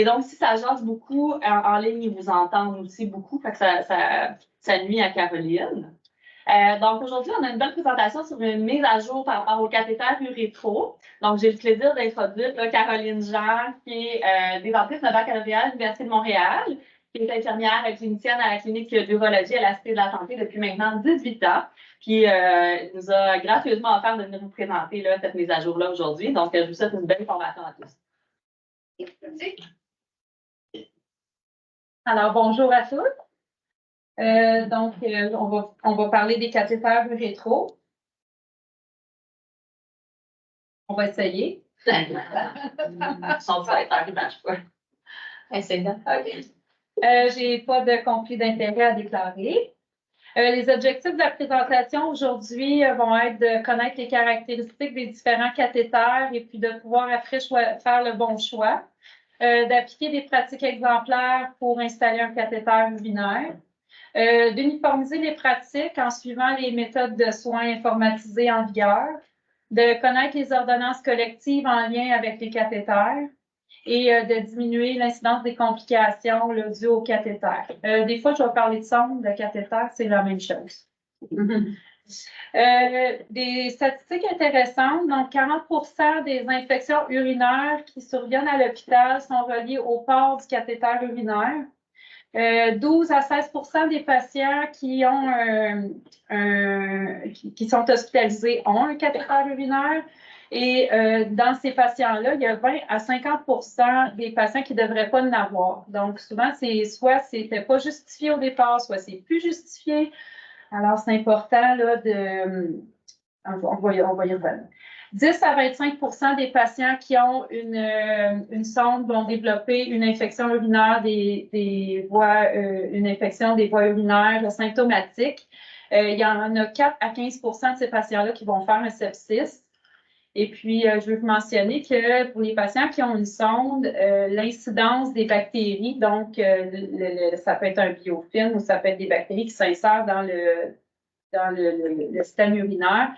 Et donc, si ça jase beaucoup en ligne, ils vous entendent aussi beaucoup, fait que ça nuit à Caroline. Donc, aujourd'hui, on a une belle présentation sur une mise à jour par rapport au cathéter urétro. Donc, j'ai le plaisir d'introduire Caroline Jean, qui est déventrice de baccalauréat à l'Université de Montréal, qui est infirmière clinicienne à la clinique d'urologie à la Cité de la Santé depuis maintenant 18 ans, qui nous a gracieusement offert de venir vous présenter cette mise à jour-là aujourd'hui. Donc, je vous souhaite une belle formation à tous. Alors, bonjour à tous. On va parler des cathéters urétro. On va essayer. Son cathéter marche pas. Essayons. OK. J'ai pas de conflit d'intérêt à déclarer. Les objectifs de la présentation aujourd'hui vont être de connaître les caractéristiques des différents cathéters et puis de pouvoir après faire le bon choix, d'appliquer des pratiques exemplaires pour installer un cathéter urinaire, d'uniformiser les pratiques en suivant les méthodes de soins informatisées en vigueur, de connaître les ordonnances collectives en lien avec les cathéters et de diminuer l'incidence des complications dues au cathéter. Des fois, je vais parler de sonde, de cathéter, c'est la même chose. Des statistiques intéressantes, donc 40% des infections urinaires qui surviennent à l'hôpital sont reliées au port du cathéter urinaire. 12 à 16% des patients qui sont hospitalisés ont un cathéter urinaire. Et dans ces patients-là, il y a 20 à 50% des patients qui ne devraient pas en avoir. Donc, souvent, soit c'était pas justifié au départ, soit c'est plus justifié. Alors, c'est important là, on va y revenir. 10 à 25% des patients qui ont une sonde vont développer une infection urinaire une infection des voies urinaires symptomatiques. Il y en a 4 à 15% de ces patients-là qui vont faire un sepsis. Et puis, je veux vous mentionner que pour les patients qui ont une sonde, l'incidence des bactéries, donc ça peut être un biofilm ou ça peut être des bactéries qui s'insèrent dans le système urinaire,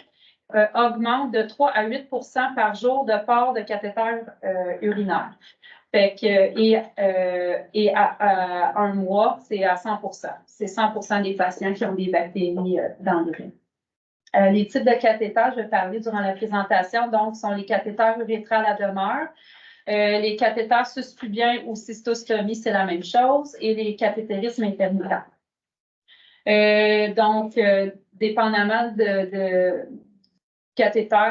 augmente de 3 à 8 par jour de port de cathéter urinaire. Fait que, et à un mois, c'est à 100%. C'est 100% des patients qui ont des bactéries dans l'urine. Les types de cathéters, je vais parler durant la présentation, donc, sont les cathéters urétrales à demeure. Les cathéters suspubiens ou cystostomie, c'est la même chose, et les cathétérismes intermittents. Dépendamment de cathéter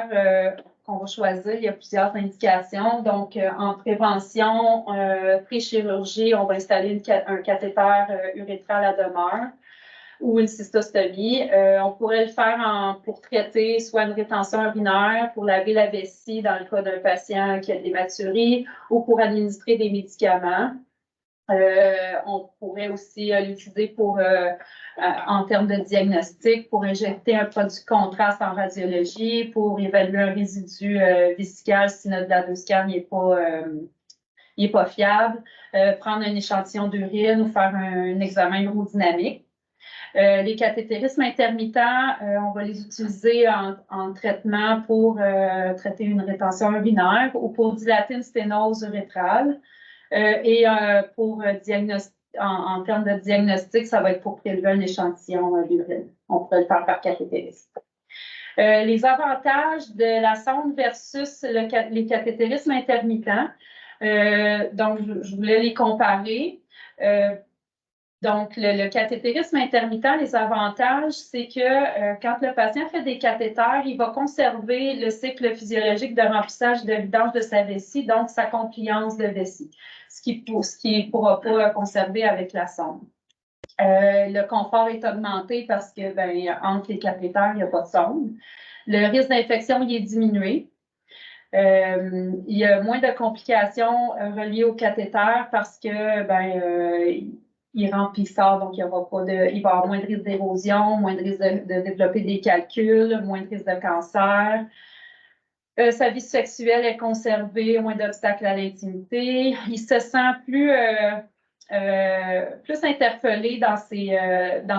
qu'on va choisir, il y a plusieurs indications. Donc, en prévention, pré-chirurgie, on va installer un cathéter urétral à demeure ou une cystostomie. On pourrait le faire pour traiter soit une rétention urinaire, pour laver la vessie dans le cas d'un patient qui a des hématuries ou pour administrer des médicaments. On pourrait aussi l'utiliser en termes de diagnostic, pour injecter un produit de contraste en radiologie, pour évaluer un résidu vésical si notre bladoscan n'est pas fiable, prendre un échantillon d'urine ou faire un examen urodynamique. Les cathétérismes intermittents, on va les utiliser en traitement pour traiter une rétention urinaire ou pour dilater une sténose urétrale. En termes de diagnostic, ça va être pour prélever un échantillon d'urine. On pourrait le faire par cathétérisme. Les avantages de la sonde versus les cathétérismes intermittents. Donc, je voulais les comparer. Donc, le cathétérisme intermittent, les avantages, c'est que quand le patient fait des cathéters, il va conserver le cycle physiologique de remplissage de vidange de sa vessie, donc sa compliance de vessie, ce qui ne pourra pas conserver avec la sonde. Le confort est augmenté parce que entre les cathéters, il n'y a pas de sonde. Le risque d'infection il est diminué. Il y a moins de complications reliées au cathéter parce que il rentre puis il sort, donc il va y avoir moins de risque d'érosion, moins de risque de développer des calculs, moins de risque de cancer. Sa vie sexuelle est conservée, moins d'obstacles à l'intimité. Il se sent plus interpellé dans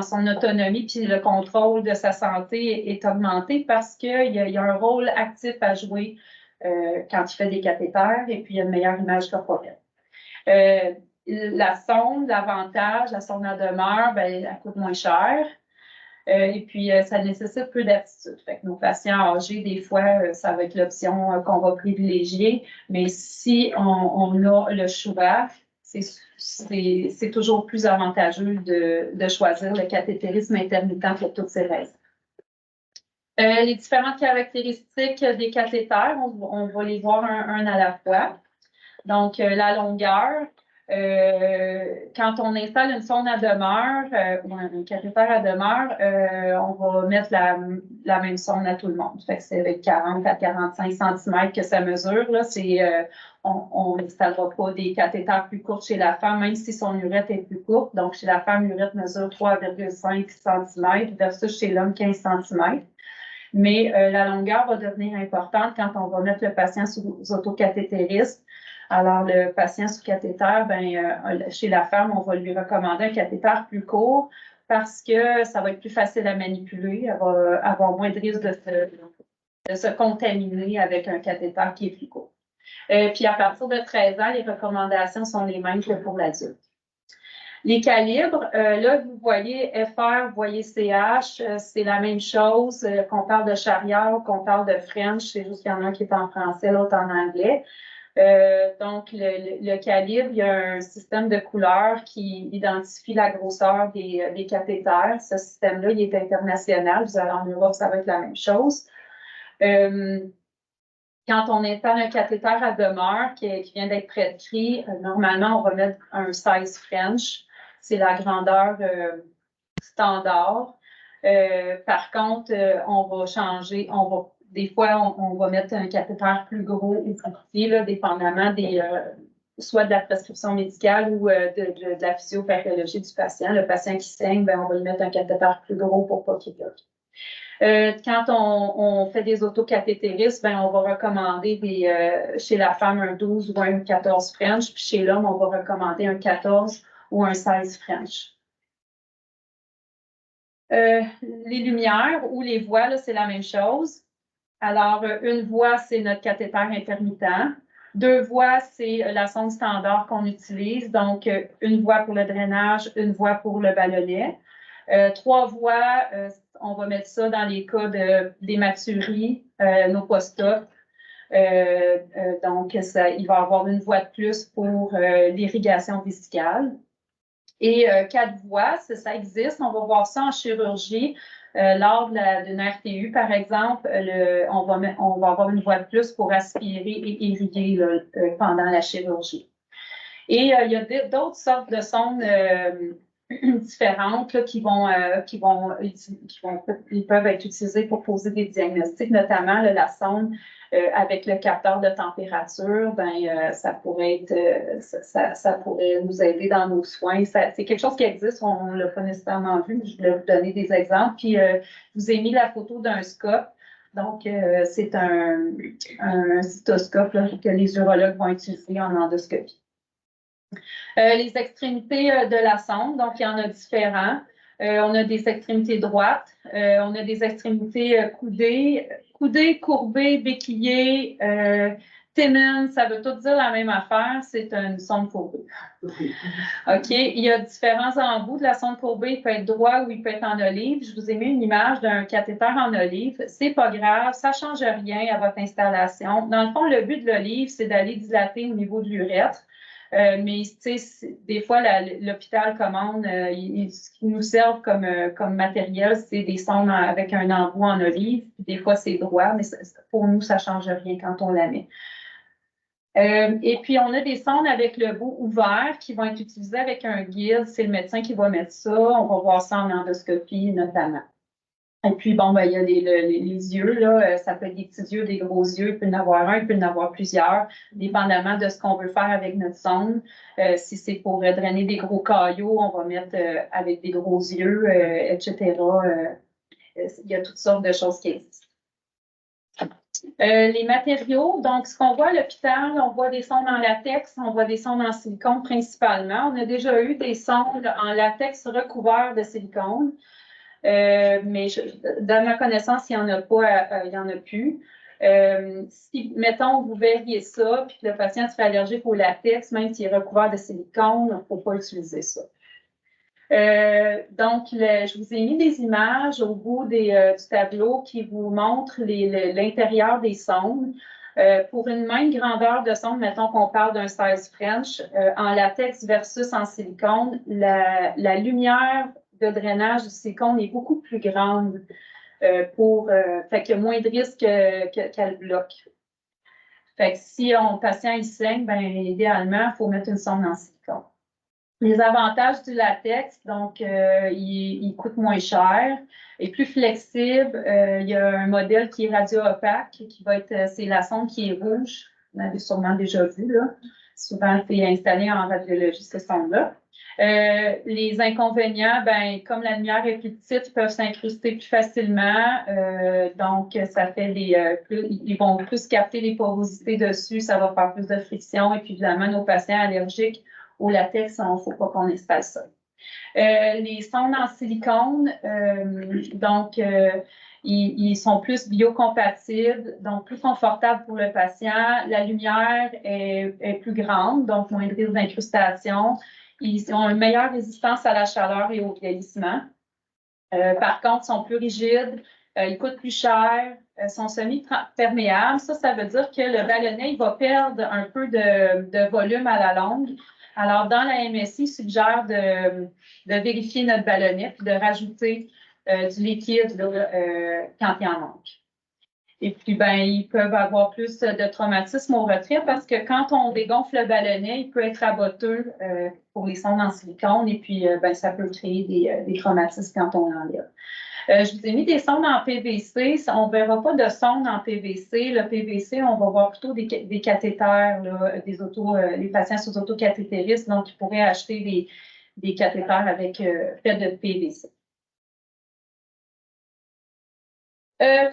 son autonomie, puis le contrôle de sa santé est augmenté parce qu'il y a un rôle actif à jouer quand il fait des cathéters et puis il y a une meilleure image corporelle. La sonde, l'avantage, la sonde à demeure, ben, elle coûte moins cher. Et puis, ça nécessite peu d'aptitude. Fait que nos patients âgés, des fois, ça va être l'option qu'on va privilégier. Mais si on a le choix, c'est toujours plus avantageux de choisir le cathétérisme intermittent pour toutes ces raisons. Les différentes caractéristiques des cathéters, on va les voir un à la fois. Donc, la longueur. Quand on installe une sonde à demeure ou un cathéter à demeure, on va mettre la même sonde à tout le monde. Fait que c'est avec 40 à 45 cm que ça mesure. Là, on n'installera pas des cathéters plus courts chez la femme, même si son urètre est plus courte. Donc, chez la femme, l'urètre mesure 3,5 cm versus chez l'homme 15 cm. Mais la longueur va devenir importante quand on va mettre le patient sous autocathétérisme. Alors, le patient sous cathéter, chez la femme, on va lui recommander un cathéter plus court parce que ça va être plus facile à manipuler. Elle va avoir moins de risque de se contaminer avec un cathéter qui est plus court. Puis, à partir de 13 ans, les recommandations sont les mêmes que pour l'adulte. Les calibres, là, vous voyez FR, vous voyez CH, c'est la même chose, qu'on parle de Charrière ou qu'on parle de French, c'est juste qu'il y en a un qui est en français, l'autre en anglais. Donc, le calibre, il y a un système de couleurs qui identifie la grosseur des cathéters. Ce système-là, il est international. Vous allez en Europe, ça va être la même chose. Quand on installe un cathéter à demeure qui vient d'être prescrit, normalement, on va mettre un size French. C'est la grandeur standard. Par contre, on va changer, des fois, on va mettre un cathéter plus gros ou plus petit, là, dépendamment soit de la prescription médicale ou de la physiopathologie du patient. Le patient qui saigne, on va lui mettre un cathéter plus gros pour pas qu'il bloque. Quand on fait des autocathétérismes, on va recommander chez la femme un 12 ou un 14 French, puis chez l'homme, on va recommander un 14 ou un 16 French. Les lumières ou les voies, c'est la même chose. Alors, une voie, c'est notre cathéter intermittent. 2 voies, c'est la sonde standard qu'on utilise. Donc, une voie pour le drainage, une voie pour le ballonnet. 3 voies, on va mettre ça dans les cas d'hématurie, nos post-op. Donc, il va y avoir une voie de plus pour l'irrigation vésicale. Et 4 voies, ça existe. On va voir ça en chirurgie. Lors d'une RTU, par exemple, on va avoir une voie de plus pour aspirer et irriguer pendant la chirurgie. Et il y a d'autres sortes de sondes différentes là, qui peuvent être utilisées pour poser des diagnostics, notamment la sonde avec le capteur de température, ça pourrait nous aider dans nos soins. C'est quelque chose qui existe, on ne l'a pas nécessairement vu, mais je voulais vous donner des exemples. Puis, je vous ai mis la photo d'un scope. Donc, c'est un cystoscope là, que les urologues vont utiliser en endoscopie. Les extrémités de la sonde, donc il y en a différents. On a des extrémités droites, on a des extrémités coudées, courbées, béquillées. Tenon, ça veut tout dire la même affaire, c'est une sonde courbée. OK, il y a différents embouts de la sonde courbée, il peut être droit ou il peut être en olive. Je vous ai mis une image d'un cathéter en olive. C'est pas grave, ça change rien à votre installation. Dans le fond, le but de l'olive, c'est d'aller dilater au niveau de l'urètre. Mais des fois, l'hôpital commande, ce qui nous servent comme matériel, c'est des sondes avec un embout en olive. Des fois, c'est droit, mais pour nous, ça ne change rien quand on la met. Et puis, on a des sondes avec le bout ouvert qui vont être utilisées avec un guide. C'est le médecin qui va mettre ça. On va voir ça en endoscopie, notamment. Et puis, il y a les yeux, là, ça peut être des petits yeux, des gros yeux, il peut y en avoir un, il peut y en avoir plusieurs, dépendamment de ce qu'on veut faire avec notre sonde. Si c'est pour drainer des gros caillots, on va mettre avec des gros yeux, etc. Il y a toutes sortes de choses qui existent. Les matériaux, donc ce qu'on voit à l'hôpital, on voit des sondes en latex, on voit des sondes en silicone principalement. On a déjà eu des sondes en latex recouvertes de silicone. Mais dans ma connaissance, il n'y en a pas, il n'y en a plus. Si, mettons, vous verriez ça, puis que le patient serait allergique au latex, même s'il est recouvert de silicone, il ne faut pas utiliser ça. Donc, je vous ai mis des images au bout du tableau qui vous montrent l'intérieur des sondes. Pour une même grandeur de sonde, mettons qu'on parle d'un size French, en latex versus en silicone, la lumière de drainage du silicone est beaucoup plus grande fait qu'il y a moins de risque qu'elle bloque. Fait que si un patient il saigne, ben, idéalement, il faut mettre une sonde en silicone. Les avantages du latex, donc, il coûte moins cher, est plus flexible. Il y a un modèle qui est radio-opaque, qui va être, c'est la sonde qui est rouge. Vous l'avez sûrement déjà vu, là. Souvent, c'est installé en radiologie, cette sonde-là. Les inconvénients, ben, comme la lumière est plus petite, ils peuvent s'incruster plus facilement. Donc, ça fait ils vont plus capter les porosités dessus, ça va faire plus de friction. Et puis, évidemment, nos patients allergiques au latex, il ne faut pas qu'on installe ça. Les sondes en silicone, donc, ils sont plus biocompatibles, donc plus confortables pour le patient. La lumière est plus grande, donc moins de risque d'incrustation. Ils ont une meilleure résistance à la chaleur et au vieillissement. Par contre, ils sont plus rigides, ils coûtent plus cher, sont semi-perméables. Ça veut dire que le ballonnet il va perdre un peu de volume à la longue. Alors, dans la MSI, il suggère de vérifier notre ballonnet et de rajouter du liquide quand il en manque. Et puis, ben, ils peuvent avoir plus de traumatisme au retrait parce que quand on dégonfle le ballonnet, il peut être raboteux pour les sondes en silicone et puis ben, ça peut créer des traumatismes quand on l'enlève. Je vous ai mis des sondes en PVC. On ne verra pas de sondes en PVC. Le PVC, on va voir plutôt des cathéters, là, les patients sous autocathétérisme, donc ils pourraient acheter des cathéters avec fait de PVC.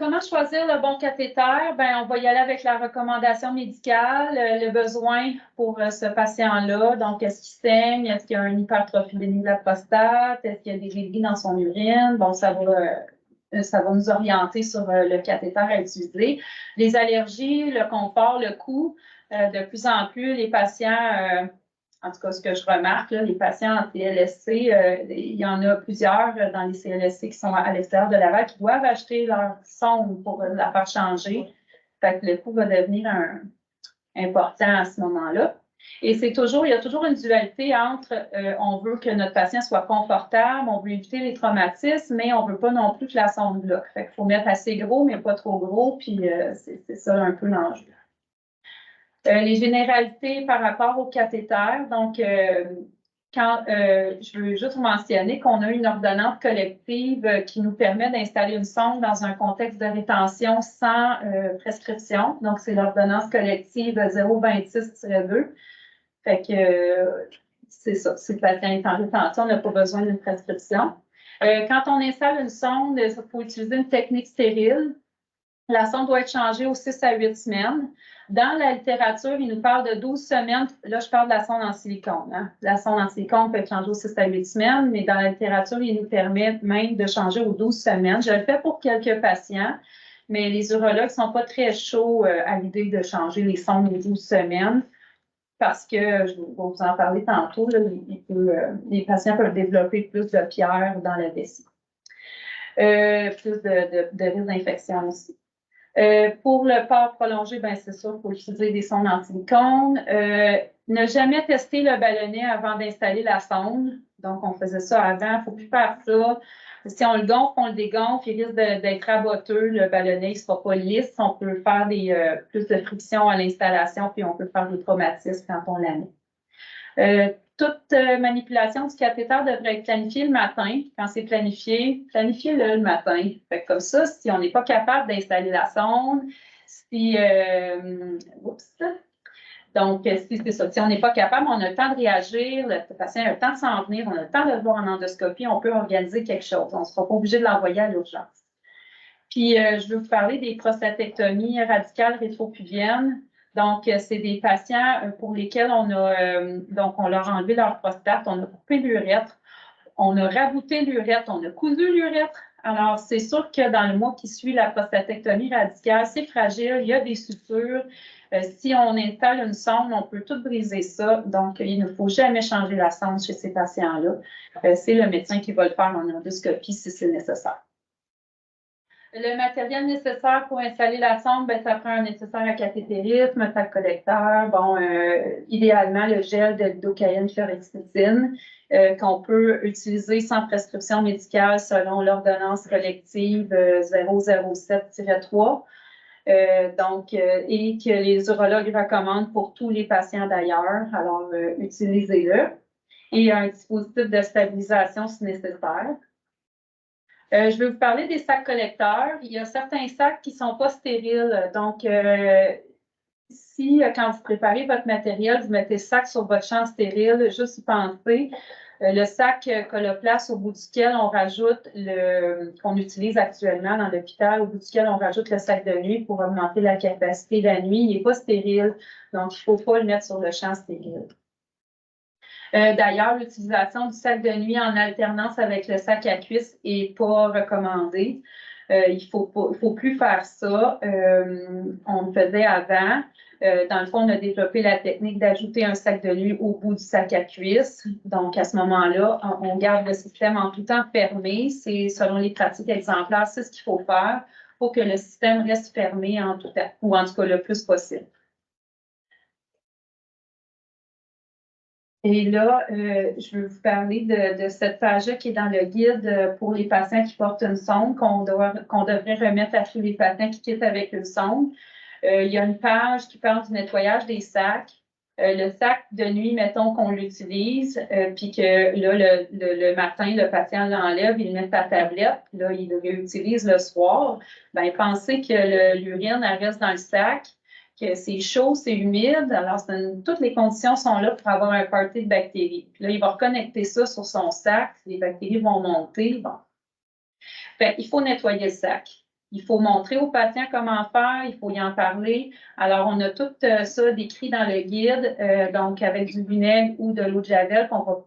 Comment choisir le bon cathéter? Ben, on va y aller avec la recommandation médicale, le besoin pour ce patient-là. Donc, est-ce qu'il saigne? Est-ce qu'il y a une hypertrophie bénigne de la prostate? Est-ce qu'il y a des réduits dans son urine? Bon, ça va nous orienter sur le cathéter à utiliser. Les allergies, le confort, le coût. De plus en plus, les patients, en tout cas, ce que je remarque, là, les patients en CLSC, il y en a plusieurs dans les CLSC qui sont à l'extérieur de Laval qui doivent acheter leur sonde pour la faire changer. Fait que le coût va devenir important à ce moment-là. Et il y a toujours une dualité entre on veut que notre patient soit confortable, on veut éviter les traumatismes, mais on ne veut pas non plus que la sonde bloque. Fait qu'il faut mettre assez gros, mais pas trop gros, puis c'est ça un peu l'enjeu. Les généralités par rapport au cathéter. Donc, je veux juste vous mentionner qu'on a une ordonnance collective qui nous permet d'installer une sonde dans un contexte de rétention sans prescription. Donc, c'est l'ordonnance collective 026-2. Fait que c'est ça. Si le patient est en rétention, on n'a pas besoin d'une prescription. Quand on installe une sonde, il faut utiliser une technique stérile. La sonde doit être changée aux 6 à 8 semaines. Dans la littérature, il nous parle de 12 semaines. Là, je parle de la sonde en silicone. Hein. La sonde en silicone peut être changée aux 6 à 8 semaines, mais dans la littérature, il nous permet même de changer aux 12 semaines. Je le fais pour quelques patients, mais les urologues ne sont pas très chauds à l'idée de changer les sondes aux 12 semaines parce que, je vais vous en parler tantôt, là, les patients peuvent développer plus de pierres dans la vessie. Plus de risque d'infection aussi. Pour le port prolongé, ben c'est sûr, il faut utiliser des sondes en silicone. Ne jamais tester le ballonnet avant d'installer la sonde. Donc, on faisait ça avant. Il ne faut plus faire ça. Si on le gonfle, on le dégonfle, il risque d'être raboteux. Le ballonnet, il ne sera pas lisse. On peut faire plus de friction à l'installation, puis on peut faire des traumatismes quand on la met. Toute manipulation du cathéter devrait être planifiée le matin. Quand c'est planifié, planifiez-le le matin. Fait que comme ça, si on n'est pas capable d'installer la sonde, donc, c'est ça. Si on n'est pas capable, on a le temps de réagir, le patient a le temps de s'en venir, on a le temps de le voir en endoscopie, on peut organiser quelque chose. On ne sera pas obligé de l'envoyer à l'urgence. Puis, je veux vous parler des prostatectomies radicales rétropubiennes. Donc, c'est des patients pour lesquels on leur a enlevé leur prostate, on a coupé l'urètre, on a rabouté l'urètre, on a cousu l'urètre Alors, c'est sûr que dans le mois qui suit la prostatectomie radicale, c'est fragile, il y a des sutures. Si on installe une sonde, on peut tout briser ça. Donc, il ne faut jamais changer la sonde chez ces patients-là. C'est le médecin qui va le faire en endoscopie si c'est nécessaire. Le matériel nécessaire pour installer la sonde, ben, ça prend un nécessaire à cathétérisme, un sac collecteur, bon, idéalement le gel de lidocaïne fluoxétine qu'on peut utiliser sans prescription médicale selon l'ordonnance collective 007-3. Et que les urologues recommandent pour tous les patients d'ailleurs. Alors, utilisez-le. Et un dispositif de stabilisation si nécessaire. Je vais vous parler des sacs collecteurs. Il y a certains sacs qui ne sont pas stériles. Donc, si quand vous préparez votre matériel, vous mettez le sac sur votre champ stérile, juste y penser. Le sac Coloplast au bout duquel on rajoute qu'on utilise actuellement dans l'hôpital, au bout duquel on rajoute le sac de nuit pour augmenter la capacité la nuit, il n'est pas stérile. Donc, il ne faut pas le mettre sur le champ stérile. D'ailleurs, l'utilisation du sac de nuit en alternance avec le sac à cuisse n'est pas recommandée. Il ne faut plus faire ça. On le faisait avant. Dans le fond, on a développé la technique d'ajouter un sac de nuit au bout du sac à cuisse. Donc, à ce moment-là, on garde le système en tout temps fermé. C'est selon les pratiques exemplaires, c'est ce qu'il faut faire pour que le système reste fermé en tout temps, ou en tout cas le plus possible. Et là, je vais vous parler de cette page-là qui est dans le guide pour les patients qui portent une sonde, qu'on devrait remettre à tous les patients qui quittent avec une sonde. Il y a une page qui parle du nettoyage des sacs. Le sac de nuit, mettons qu'on l'utilise, puis que là, le matin, le patient l'enlève, il le met à tablette, puis là, il le réutilise le soir. Bien, pensez que l'urine, elle reste dans le sac, que c'est chaud, c'est humide. Alors, toutes les conditions sont là pour avoir un party de bactéries. Puis là, il va reconnecter ça sur son sac. Les bactéries vont monter. Bon. Fait, il faut nettoyer le sac. Il faut montrer aux patients comment faire, il faut y en parler. Alors, on a tout ça décrit dans le guide, donc avec du vinaigre ou de l'eau de javel qu'on va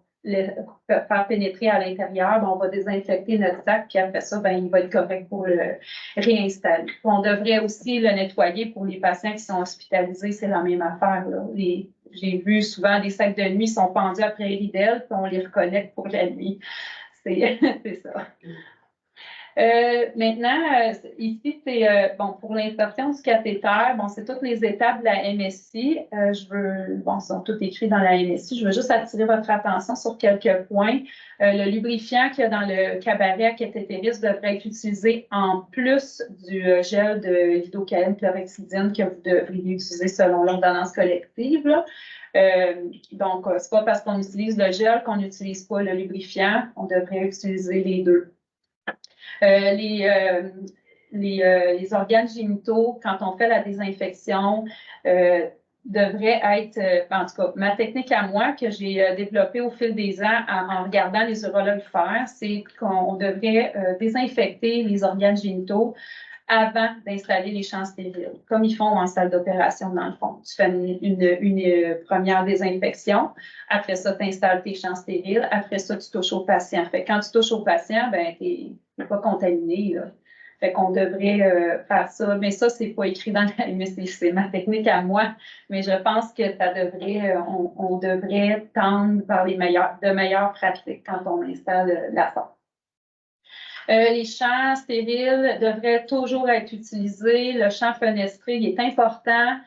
faire pénétrer à l'intérieur. On va désinfecter notre sac, puis après ça, ben, il va être correct pour le réinstaller. On devrait aussi le nettoyer pour les patients qui sont hospitalisés, c'est la même affaire. J'ai vu souvent des sacs de nuit sont pendus après les ridelles, puis on les reconnecte pour la nuit. C'est ça. Maintenant, ici, c'est pour l'insertion du cathéter, c'est toutes les étapes de la MSI. Sont toutes écrites dans la MSI. Je veux juste attirer votre attention sur quelques points. Le lubrifiant qu'il y a dans le cabaret à cathétéris devrait être utilisé en plus du gel de lidocaïne chlorhexidine que vous devriez utiliser selon l'ordonnance collective. Donc, c'est pas parce qu'on utilise le gel qu'on n'utilise pas le lubrifiant. On devrait utiliser les deux. Les organes génitaux, quand on fait la désinfection, devraient être, en tout cas, ma technique à moi que j'ai développée au fil des ans en regardant les urologues faire, c'est qu'on devrait désinfecter les organes génitaux avant d'installer les champs stériles, comme ils font en salle d'opération dans le fond. Tu fais une première désinfection, après ça, tu installes tes champs stériles, après ça, tu touches au patient. Fait que quand tu touches au patient, ben, tu n'es pas contaminé, là. Fait qu'on devrait faire ça, mais ça, c'est pas écrit dans la MSI, c'est ma technique à moi, mais je pense que ça devrait, on devrait tendre vers de meilleures pratiques quand on installe la sonde. Les champs stériles devraient toujours être utilisés. Le champ fenestré il est important,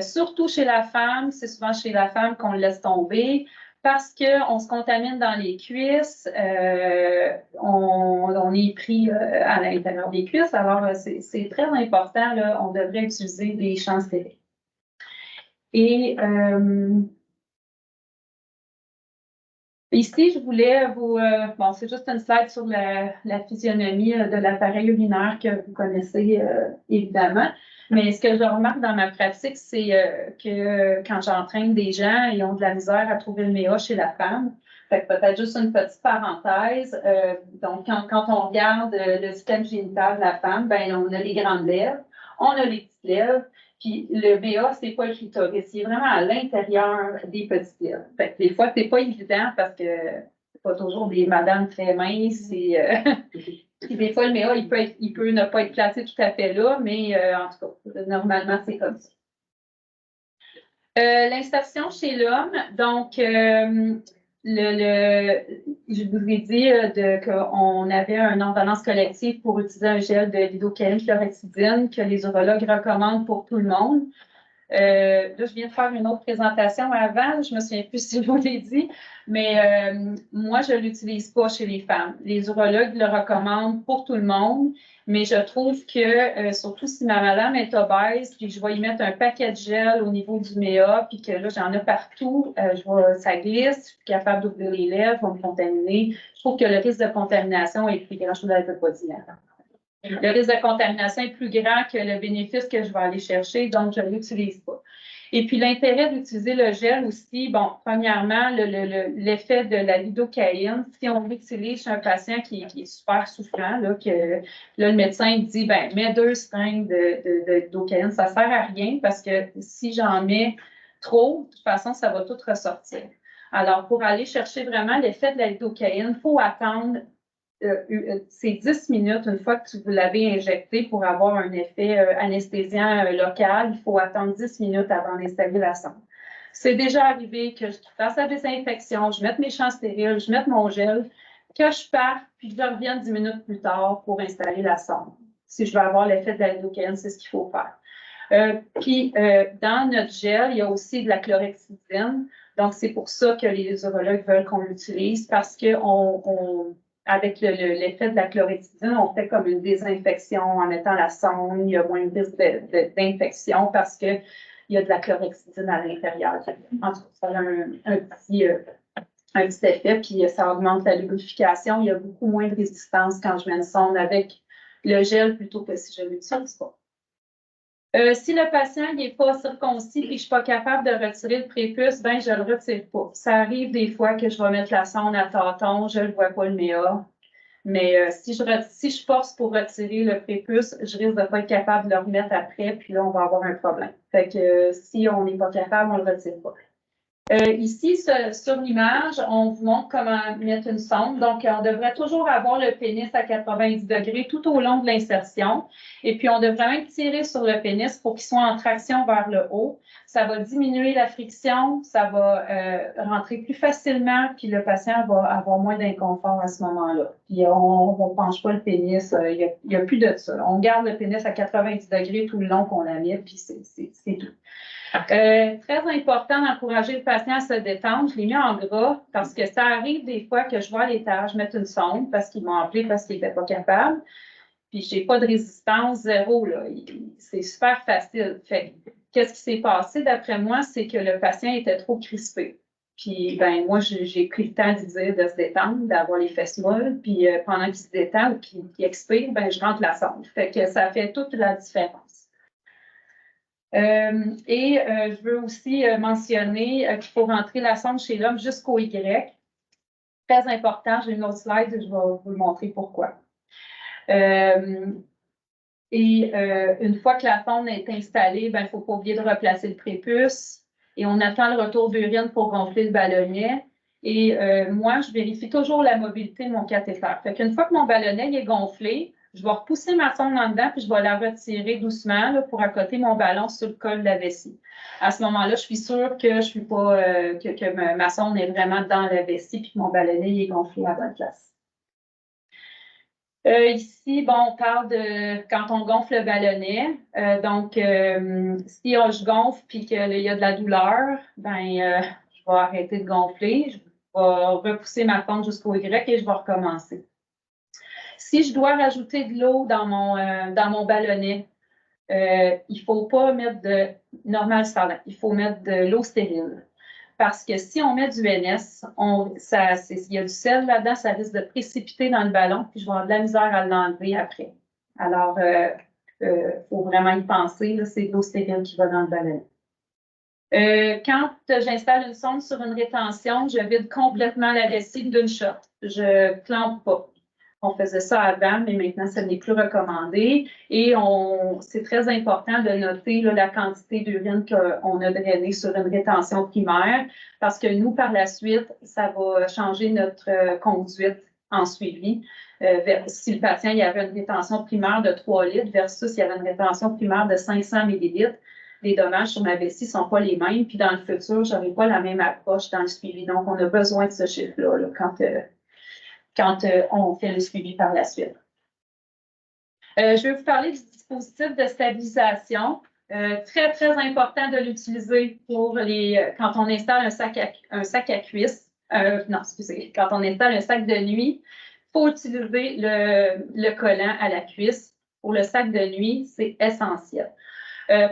surtout chez la femme. C'est souvent chez la femme qu'on le laisse tomber parce qu'on se contamine dans les cuisses. On est pris à l'intérieur des cuisses. Alors, c'est très important. Là, on devrait utiliser des champs stériles. Et ici, je voulais vous... c'est juste une slide sur la physionomie de l'appareil urinaire que vous connaissez évidemment. Mais ce que je remarque dans ma pratique, c'est que quand j'entraîne des gens, ils ont de la misère à trouver le méa chez la femme. Fait que peut-être juste une petite parenthèse. Donc, quand on regarde le système génital de la femme, ben on a les grandes lèvres, on a les petites lèvres. Puis le BA, c'est pas le clitoris. Il est vraiment à l'intérieur des petites lèvres. Fait que des fois, c'est pas évident parce que c'est pas toujours des madames très minces et Puis des fois, le méa, il peut ne pas être placé tout à fait là, mais en tout cas, normalement, c'est comme ça. L'insertion chez l'homme, donc, je vous ai dit qu'on avait une ordonnance collective pour utiliser un gel de lidocaïne chlorhexidine que les urologues recommandent pour tout le monde. Là, je viens de faire une autre présentation avant, je me souviens plus si je vous l'ai dit, mais moi, je ne l'utilise pas chez les femmes. Les urologues le recommandent pour tout le monde, mais je trouve que, surtout si ma madame est obèse, puis je vais y mettre un paquet de gel au niveau du méa, puis que là, j'en ai partout, ça glisse, je suis capable d'ouvrir les lèvres, on me contaminer. Je trouve que le risque de contamination est plus grand, je ne l'avais pas dit avant. Le risque de contamination est plus grand que le bénéfice que je vais aller chercher, donc je ne l'utilise pas. Et puis, l'intérêt d'utiliser le gel aussi, bon, premièrement, l'effet de la lidocaïne, si on l'utilise chez un patient qui est super souffrant, là, que là, le médecin dit, ben, mets 2 seringues de lidocaïne, ça ne sert à rien parce que si j'en mets trop, de toute façon, ça va tout ressortir. Alors, pour aller chercher vraiment l'effet de la lidocaïne, il faut attendre c'est 10 minutes une fois que vous l'avez injecté pour avoir un effet anesthésiant local. Il faut attendre 10 minutes avant d'installer la sonde. C'est déjà arrivé que je fasse la désinfection, je mette mes champs stériles, je mette mon gel, que je parte, puis je revienne 10 minutes plus tard pour installer la sonde. Si je veux avoir l'effet de la lidocaïne, c'est ce qu'il faut faire. Puis, dans notre gel, il y a aussi de la chlorhexidine. Donc, c'est pour ça que les urologues veulent qu'on l'utilise parce avec l'effet de la chlorhexidine, on fait comme une désinfection en mettant la sonde. Il y a moins de risque d'infection parce qu'il y a de la chlorhexidine à l'intérieur. En tout cas, ça a un petit effet, puis ça augmente la lubrification. Il y a beaucoup moins de résistance quand je mets une sonde avec le gel plutôt que si je ne l'utilise pas. Si le patient n'est pas circoncis et que je ne suis pas capable de retirer le prépuce, ben je ne le retire pas. Ça arrive des fois que je vais mettre la sonde à tâtons, je ne vois pas le méa. Mais si je force pour retirer le prépuce, je risque de ne pas être capable de le remettre après, puis là, on va avoir un problème. Fait que si on n'est pas capable, on ne le retire pas. Ici, sur l'image, on vous montre comment mettre une sonde. Donc, on devrait toujours avoir le pénis à 90 degrés tout au long de l'insertion. Et puis, on devrait même tirer sur le pénis pour qu'il soit en traction vers le haut. Ça va diminuer la friction, ça va rentrer plus facilement, puis le patient va avoir moins d'inconfort à ce moment-là. Puis, on ne penche pas le pénis, il n'y a plus de ça. On garde le pénis à 90 degrés tout le long qu'on la met, puis c'est tout. Très important d'encourager le patient à se détendre. Je l'ai mis en gras parce que ça arrive des fois que je vois à l'étage mettre une sonde parce qu'ils m'ont appelé parce qu'ils n'étaient pas capables. Puis, je n'ai pas de résistance, zéro. C'est super facile. Fait qu'est-ce qui s'est passé d'après moi, c'est que le patient était trop crispé. Puis, ben moi, j'ai pris le temps de dire de se détendre, d'avoir les fesses molles. Puis, pendant qu'il se détend ou qu'il expire, ben je rentre la sonde. Fait que ça fait toute la différence. Je veux aussi mentionner qu'il faut rentrer la sonde chez l'homme jusqu'au Y. Très important, j'ai une autre slide, je vais vous le montrer pourquoi. Une fois que la sonde est installée, il ne faut pas oublier de replacer le prépuce et on attend le retour d'urine pour gonfler le ballonnet. Et moi, je vérifie toujours la mobilité de mon cathéter. Fait qu'une fois que mon ballonnet est gonflé, je vais repousser ma sonde en dedans puis je vais la retirer doucement là, pour accoter mon ballon sur le col de la vessie. À ce moment-là, je suis sûre que je suis pas que ma sonde est vraiment dans la vessie puis que mon ballonnet est gonflé à la bonne place. Ici, bon, on parle de quand on gonfle le ballonnet. Si je gonfle puis qu'il y a de la douleur, je vais arrêter de gonfler. Je vais repousser ma pente jusqu'au Y et je vais recommencer. Si je dois rajouter de l'eau dans mon ballonnet, il ne faut pas mettre de normal salant, il faut mettre de l'eau stérile. Parce que si on met du NS, il y a du sel là-dedans, ça risque de précipiter dans le ballon, puis je vais avoir de la misère à l'enlever après. Alors, faut vraiment y penser, c'est de l'eau stérile qui va dans le ballonnet. Quand j'installe une sonde sur une rétention, je vide complètement la vessie d'une shot. Je ne clampe pas. On faisait ça avant, mais maintenant, ça n'est plus recommandé. Et c'est très important de noter là, la quantité d'urine qu'on a drainée sur une rétention primaire, parce que nous, par la suite, ça va changer notre conduite en suivi. si le patient il avait une rétention primaire de 3 litres versus il y avait une rétention primaire de 500 millilitres, les dommages sur ma vessie ne sont pas les mêmes. Puis dans le futur, je n'aurai pas la même approche dans le suivi. Donc, on a besoin de ce chiffre-là là, quand on fait le suivi par la suite. Je vais vous parler du dispositif de stabilisation. Très, très important de l'utiliser pour quand on installe un sac à cuisse. Non, excusez, quand on installe un sac de nuit, il faut utiliser le collant à la cuisse. Pour le sac de nuit, c'est essentiel.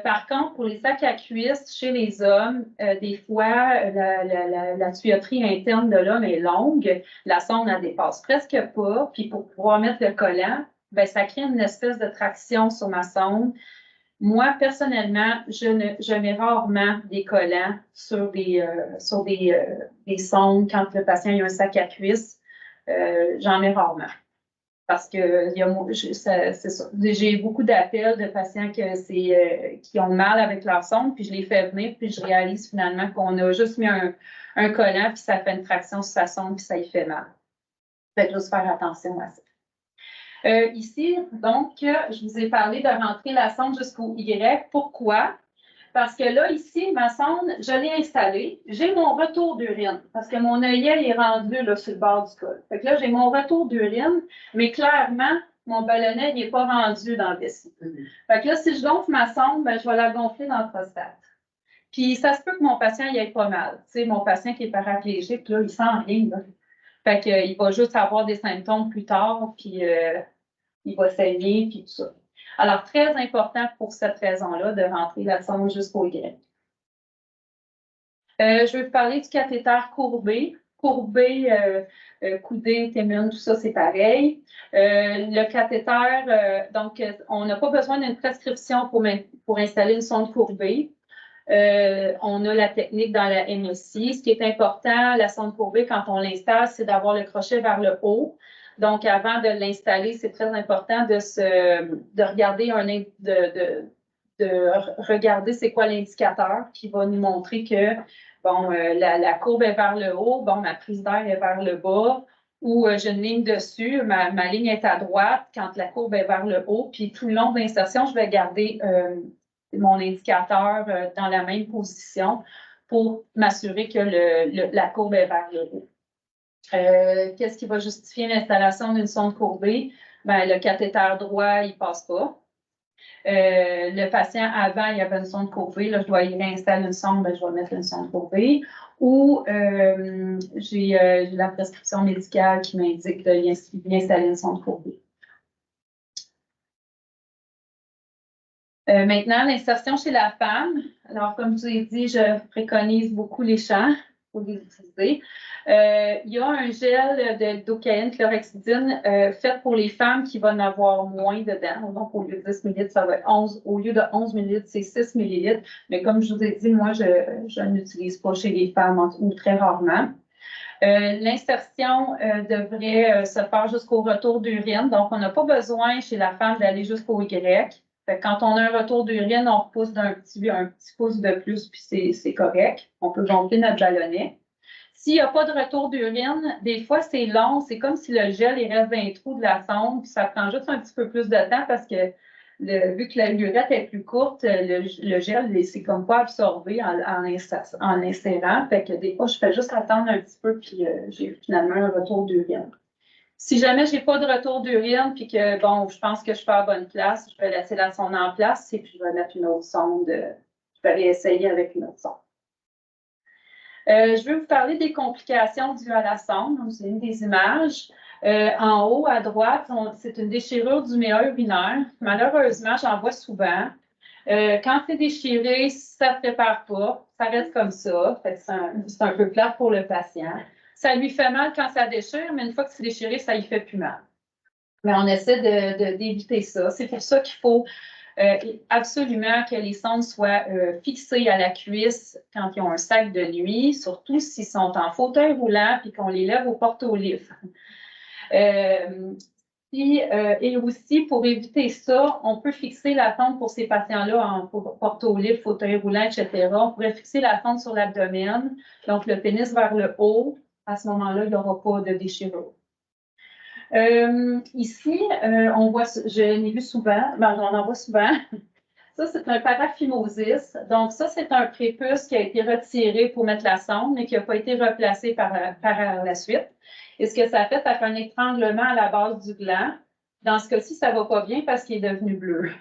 Par contre, pour les sacs à cuisse, chez les hommes, des fois, la tuyauterie interne de l'homme est longue, la sonde ne dépasse presque pas, puis pour pouvoir mettre le collant, ben, ça crée une espèce de traction sur ma sonde. Moi, personnellement, je mets rarement des collants sur des sondes quand le patient a un sac à cuisse. J'en mets rarement. Parce que c'est ça. J'ai beaucoup d'appels de patients qui ont mal avec leur sonde, puis je les fais venir, puis je réalise finalement qu'on a juste mis un collant, puis ça fait une traction sur sa sonde, puis ça y fait mal. Faites juste faire attention à ça. Ici, donc, je vous ai parlé de rentrer la sonde jusqu'au Y. Pourquoi? Parce que là, ici, ma sonde, je l'ai installée. J'ai mon retour d'urine parce que mon œillet est rendu là, sur le bord du col. Fait que là, j'ai mon retour d'urine, mais clairement, mon ballonnet n'est pas rendu dans le vessie. Fait que là, si je gonfle ma sonde, ben, je vais la gonfler dans le prostate. Puis, ça se peut que mon patient y ait pas mal. Tu sais, mon patient qui est paraplégique, là, il sent rien. Là. Fait qu'il va juste avoir des symptômes plus tard, puis il va saigner, puis tout ça. Alors, très important pour cette raison-là de rentrer la sonde jusqu'au Y. Je vais vous parler du cathéter courbé. Courbé, coudé, témine, tout ça, c'est pareil. Le cathéter, donc, on n'a pas besoin d'une prescription pour installer une sonde courbée. On a la technique dans la MSI. Ce qui est important, la sonde courbée, quand on l'installe, c'est d'avoir le crochet vers le haut. Donc, avant de l'installer, c'est très important de regarder regarder c'est quoi l'indicateur qui va nous montrer que bon, la courbe est vers le haut, bon, ma prise d'air est vers le bas, ou j'ai une ligne dessus, ma ligne est à droite quand la courbe est vers le haut, puis tout le long de l'insertion, je vais garder mon indicateur dans la même position pour m'assurer que la courbe est vers le haut. Qu'est-ce qui va justifier l'installation d'une sonde courbée? Ben, le cathéter droit, il ne passe pas. Le patient, avant, il y avait une sonde courbée. Là, je dois y réinstaller une sonde, ben, je vais mettre une sonde courbée. Ou j'ai la prescription médicale qui m'indique d'y installer une sonde courbée. Maintenant, l'insertion chez la femme. Alors, comme je vous ai dit, je préconise beaucoup les champs pour les utiliser. Il y a un gel de docaïne chlorhexidine fait pour les femmes qui va en avoir moins dedans. Donc, au lieu de 10 ml, ça va être 11. Au lieu de 11 ml, c'est 6 ml. Mais comme je vous ai dit, moi, je n'utilise pas chez les femmes ou très rarement. L'insertion devrait se faire jusqu'au retour d'urine. Donc, on n'a pas besoin chez la femme d'aller jusqu'au Y. Fait que quand on a un retour d'urine, on repousse un petit pouce de plus, puis c'est correct. On peut gonfler notre ballonnet. S'il n'y a pas de retour d'urine, des fois, c'est long. C'est comme si le gel il reste dans les trous de la sonde, puis ça prend juste un petit peu plus de temps parce que vu que la lurette est plus courte, le gel, c'est comme pas absorbé en insérant. Fait que des fois, je fais juste attendre un petit peu, puis j'ai finalement un retour d'urine. Si jamais je n'ai pas de retour d'urine, puis que, bon, je pense que je suis pas à bonne place, je vais laisser la sonde en place et puis je vais mettre une autre sonde. Je vais réessayer avec une autre sonde. Je vais vous parler des complications dues à la sonde. C'est une des images. En haut, à droite, c'est une déchirure du méa urinaire. Malheureusement, j'en vois souvent. Quand c'est déchiré, ça ne se prépare pas. Ça reste comme ça. C'est un peu plate pour le patient. Ça lui fait mal quand ça déchire, mais une fois que c'est déchiré, ça ne lui fait plus mal. Mais on essaie d'éviter ça. C'est pour ça qu'il faut absolument que les sondes soient fixées à la cuisse quand ils ont un sac de nuit, surtout s'ils sont en fauteuil roulant et qu'on les lève au porte-au-livre. Et aussi, pour éviter ça, on peut fixer la sonde pour ces patients-là en porte-au-livre, fauteuil roulant, etc. On pourrait fixer la sonde sur l'abdomen, donc le pénis vers le haut. À ce moment-là, il n'y aura pas de déchirure. Ici, on voit, je l'ai vu souvent, ben, on en voit souvent. Ça, c'est un paraphimosis. Donc, ça, c'est un prépuce qui a été retiré pour mettre la sonde, mais qui n'a pas été replacé par la suite. Et ce que ça fait un étranglement à la base du gland. Dans ce cas-ci, ça ne va pas bien parce qu'il est devenu bleu.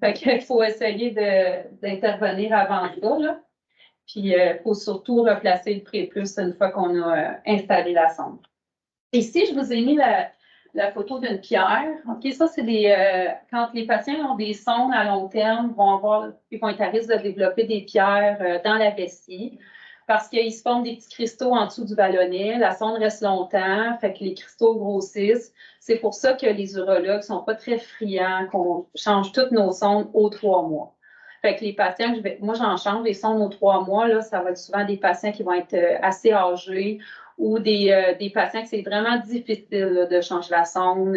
Fait qu'il faut essayer d'intervenir avant ça, là. Puis, il faut surtout replacer le prépuce une fois qu'on a installé la sonde. Ici, je vous ai mis la photo d'une pierre. OK, ça, c'est quand les patients ont des sondes à long terme, ils vont être à risque de développer des pierres dans la vessie parce qu'ils se forment des petits cristaux en dessous du ballonnet. La sonde reste longtemps, fait que les cristaux grossissent. C'est pour ça que les urologues ne sont pas très friands qu'on change toutes nos sondes aux 3 mois. Fait que les patients, moi, j'en change des sondes aux 3 mois. Là, ça va être souvent des patients qui vont être assez âgés ou des patients que c'est vraiment difficile là, de changer la sonde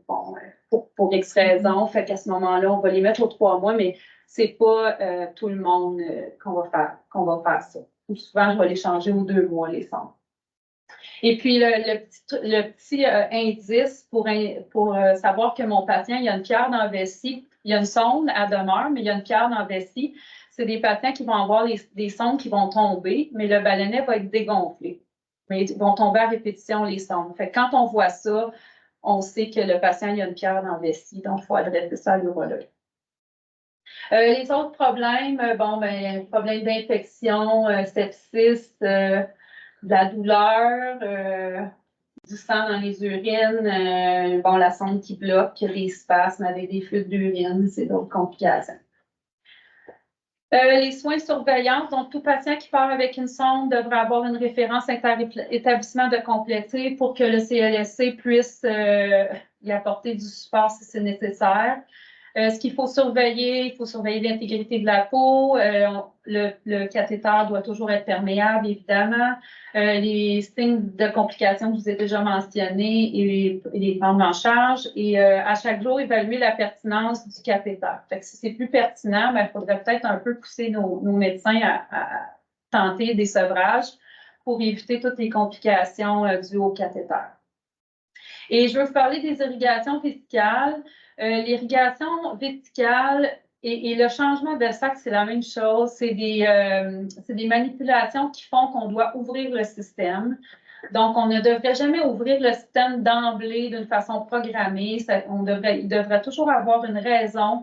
pour X raisons. Fait qu'à ce moment-là, on va les mettre aux 3 mois, mais c'est pas tout le monde qu'on va faire ça. Ou souvent, je vais les changer aux 2 mois, les sondes. Et puis, le petit indice pour savoir que mon patient, il y a une pierre dans la vessie, il y a une sonde à demeure, mais il y a une pierre dans la vessie, c'est des patients qui vont avoir des sondes qui vont tomber, mais le ballonnet va être dégonflé. Mais ils vont tomber à répétition, les sondes. Fait que quand on voit ça, on sait que le patient, il y a une pierre dans la vessie, donc il faut adresser ça à l'urologue. Les autres problèmes, problème d'infection, sepsis, de la douleur, du sang dans les urines, la sonde qui bloque, des spasmes avec des flux d'urine, c'est d'autres complications. Les soins de surveillance, donc tout patient qui part avec une sonde devrait avoir une référence inter-établissement de compléter pour que le CLSC puisse y apporter du support si c'est nécessaire. Ce qu'il faut surveiller, il faut surveiller l'intégrité de la peau. Le cathéter doit toujours être perméable, évidemment. Les signes de complications que je vous ai déjà mentionnés et les prendre en charge. Et à chaque jour, évaluer la pertinence du cathéter. Fait que si c'est plus pertinent, il faudrait peut-être un peu pousser nos médecins à tenter des sevrages pour éviter toutes les complications dues au cathéter. Et je veux vous parler des irrigations vésicales. L'irrigation vesicale et le changement de sac, c'est la même chose. C'est des manipulations qui font qu'on doit ouvrir le système. Donc, on ne devrait jamais ouvrir le système d'emblée d'une façon programmée. Il devrait toujours avoir une raison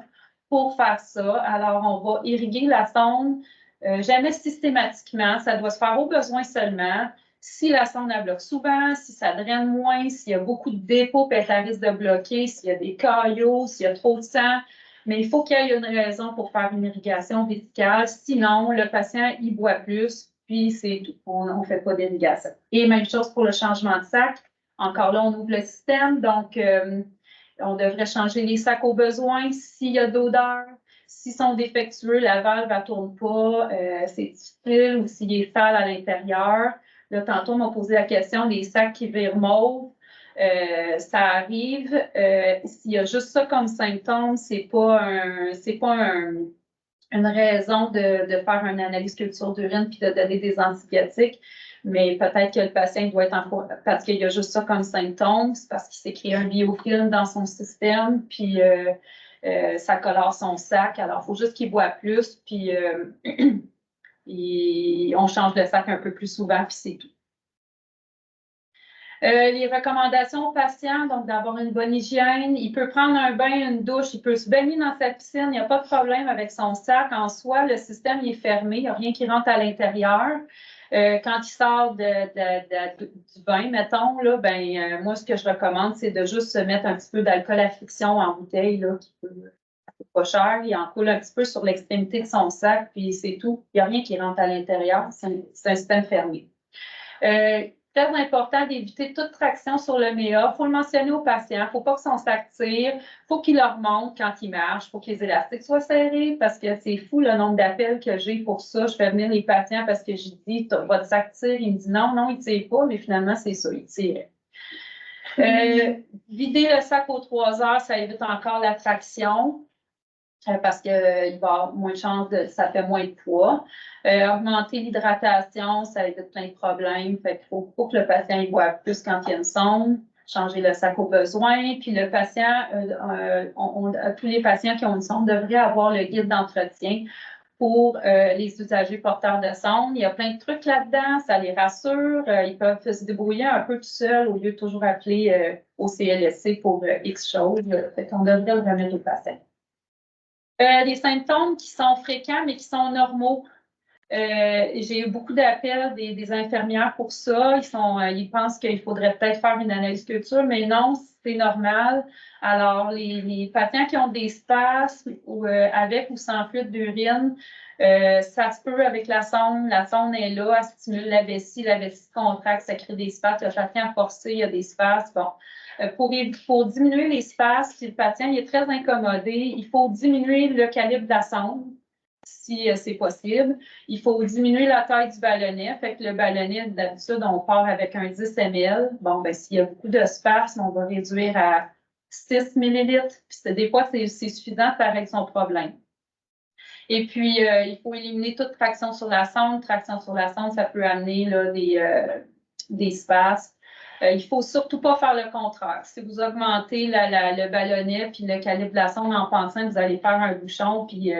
pour faire ça. Alors, on va irriguer la sonde, jamais systématiquement. Ça doit se faire au besoin seulement. Si la sonde la bloque souvent, si ça draine moins, s'il y a beaucoup de dépôts, peut-être à risque de bloquer, s'il y a des caillots, s'il y a trop de sang, mais il faut qu'il y ait une raison pour faire une irrigation vésicale. Sinon, le patient, il boit plus, puis c'est tout. On ne fait pas d'irrigation. Et même chose pour le changement de sac. Encore là, on ouvre le système, donc on devrait changer les sacs au besoin s'il y a d'odeur. S'ils sont défectueux, la valve ne tourne pas, c'est difficile ou s'il est sale à l'intérieur. Là, tantôt, on m'a posé la question des sacs qui virent mauve. Ça arrive. S'il y a juste ça comme symptôme, c'est pas une raison de faire une analyse culture d'urine puis de donner des antibiotiques. Mais peut-être que le patient doit être parce qu'il y a juste ça comme symptôme, c'est parce qu'il s'est créé un biofilm dans son système, puis ça colore son sac. Alors, il faut juste qu'il boit plus, puis et on change le sac un peu plus souvent, puis c'est tout. Les recommandations aux patients, donc d'avoir une bonne hygiène. Il peut prendre un bain, une douche, il peut se baigner dans sa piscine, il n'y a pas de problème avec son sac. En soi, le système il est fermé, il n'y a rien qui rentre à l'intérieur. Quand il sort du bain, mettons, là, moi, ce que je recommande, c'est de juste se mettre un petit peu d'alcool à friction en bouteille, là, qui peut pas cher, il en coule un petit peu sur l'extrémité de son sac, puis c'est tout. Il n'y a rien qui rentre à l'intérieur, c'est un système fermé. Très important d'éviter toute traction sur le méa. Il faut le mentionner aux patients. Il ne faut pas que son sac tire. Il faut qu'il leur remonte quand il marche. Il faut que les élastiques soient serrés parce que c'est fou le nombre d'appels que j'ai pour ça. Je fais venir les patients parce que j'ai dit votre sac tire. Il me dit non, il ne tire pas, mais finalement, c'est ça, il tire. Vider le sac aux 3 heures, ça évite encore la traction. Parce qu'il va y avoir moins de chances ça fait moins de poids. Augmenter l'hydratation, ça évite plein de problèmes. Fait qu'il faut que le patient y boive plus quand il y a une sonde. changer le sac au besoin. Puis le patient, tous les patients qui ont une sonde devraient avoir le guide d'entretien pour les usagers porteurs de sonde. Il y a plein de trucs là-dedans, ça les rassure. Ils peuvent se débrouiller un peu tout seuls au lieu de toujours appeler au CLSC pour X choses. Fait qu'on devrait le remettre aux patients. Les symptômes qui sont fréquents mais qui sont normaux. J'ai eu beaucoup d'appels des infirmières pour ça. Ils pensent qu'il faudrait peut-être faire une analyse culture, mais non, c'est normal. Alors, les patients qui ont des spasmes avec ou sans fluide d'urine, ça se peut avec la sonde. La sonde est là, elle stimule la vessie se contracte, ça crée des spasmes. Le patient forcé, il y a des spasmes. Bon. Pour diminuer les spasmes, si le patient est très incommodé, il faut diminuer le calibre de la sonde, si c'est possible. Il faut diminuer la taille du ballonnet. Fait que le ballonnet, d'habitude, on part avec un 10 ml. Bon, ben, s'il y a beaucoup de spasmes, on va réduire à 6 millilitres. Puis des fois, c'est suffisant pour régler son problème. Et puis, il faut éliminer toute traction sur la sonde. Traction sur la sonde, ça peut amener là, des spasmes. Il ne faut surtout pas faire le contraire. Si vous augmentez le ballonnet puis le calibre de la sonde en pensant que vous allez faire un bouchon, puis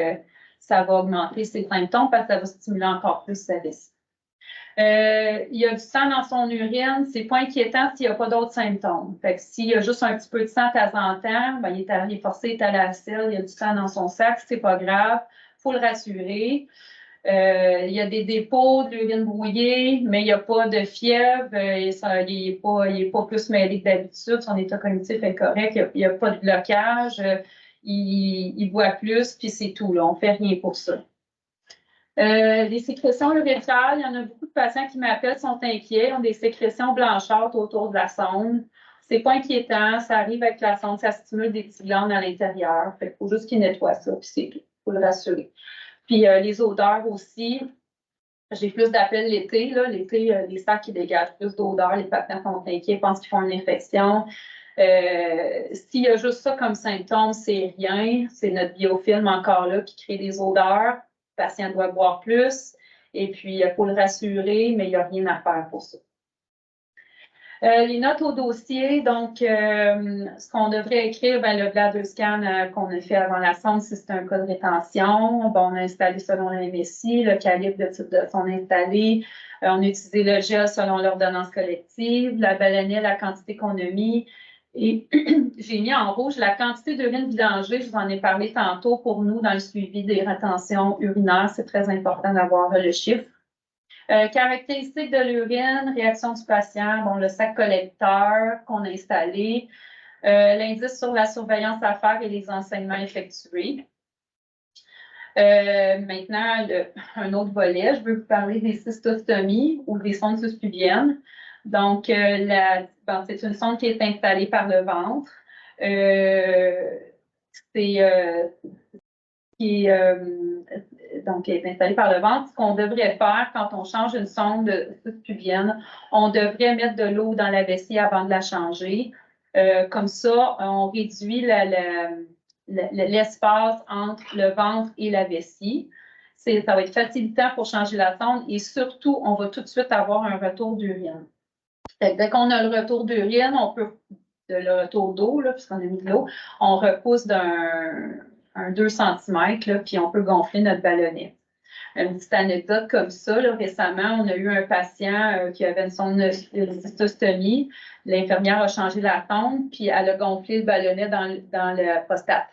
ça va augmenter ses symptômes parce que ça va stimuler encore plus sa vessie. Il y a du sang dans son urine, c'est pas inquiétant s'il n'y a pas d'autres symptômes. Fait que s'il y a juste un petit peu de sang de temps en temps, ben, il est forcé, il est à la selle, il y a du sang dans son sac, c'est pas grave, il faut le rassurer. Il y a des dépôts de l'urine brouillée, mais il n'y a pas de fièvre, il n'est pas plus mêlé que d'habitude, son état cognitif est correct, il n'y a pas de blocage, il boit plus, puis c'est tout, là, on ne fait rien pour ça. Les sécrétions uricales, il y en a beaucoup de patients qui m'appellent, sont inquiets, ont des sécrétions blanchâtres autour de la sonde. C'est pas inquiétant, ça arrive avec la sonde, ça stimule des petites glandes à l'intérieur. Il faut juste qu'ils nettoient ça, puis c'est tout. Il faut le rassurer. Puis les odeurs aussi. J'ai plus d'appels l'été. L'été, les sacs qui dégagent plus d'odeurs, les patients sont inquiets, pensent qu'ils font une infection. S'il y a juste ça comme symptôme, c'est rien. C'est notre biofilm encore là qui crée des odeurs. Le patient doit boire plus. Et puis, il faut le rassurer, mais il n'y a rien à faire pour ça. Les notes au dossier, donc, ce qu'on devrait écrire, ben, le bladder scan qu'on a fait avant la sonde, si c'est un cas de rétention. Bon, on a installé selon la MSI, le calibre de type de son installé. On a utilisé le gel selon l'ordonnance collective, la ballonnette, la quantité qu'on a mis. Et j'ai mis en rouge la quantité d'urine vidangée. Je vous en ai parlé tantôt pour nous dans le suivi des rétentions urinaires. C'est très important d'avoir le chiffre. Caractéristiques de l'urine, réaction du patient, bon, le sac collecteur qu'on a installé, l'indice sur la surveillance à faire et les enseignements effectués. Maintenant, un autre volet, je veux vous parler des cystostomies ou des sondes suspubiennes. Donc, c'est une sonde qui est installée par le ventre. Donc, est installée par le ventre. Ce qu'on devrait faire quand on change une sonde pubienne, on devrait mettre de l'eau dans la vessie avant de la changer. Comme ça, on réduit l'espace entre le ventre et la vessie. Ça va être facilitant pour changer la sonde et surtout, on va tout de suite avoir un retour d'urine. Dès qu'on a le retour d'urine, on peut, le retour d'eau, puisqu'on a mis de l'eau, on repousse d'un 2 cm, puis on peut gonfler notre ballonnet. Une petite anecdote comme ça, là, récemment, on a eu un patient qui avait une sonde de cystostomie. L'infirmière a changé la sonde, puis elle a gonflé le ballonnet dans la prostate.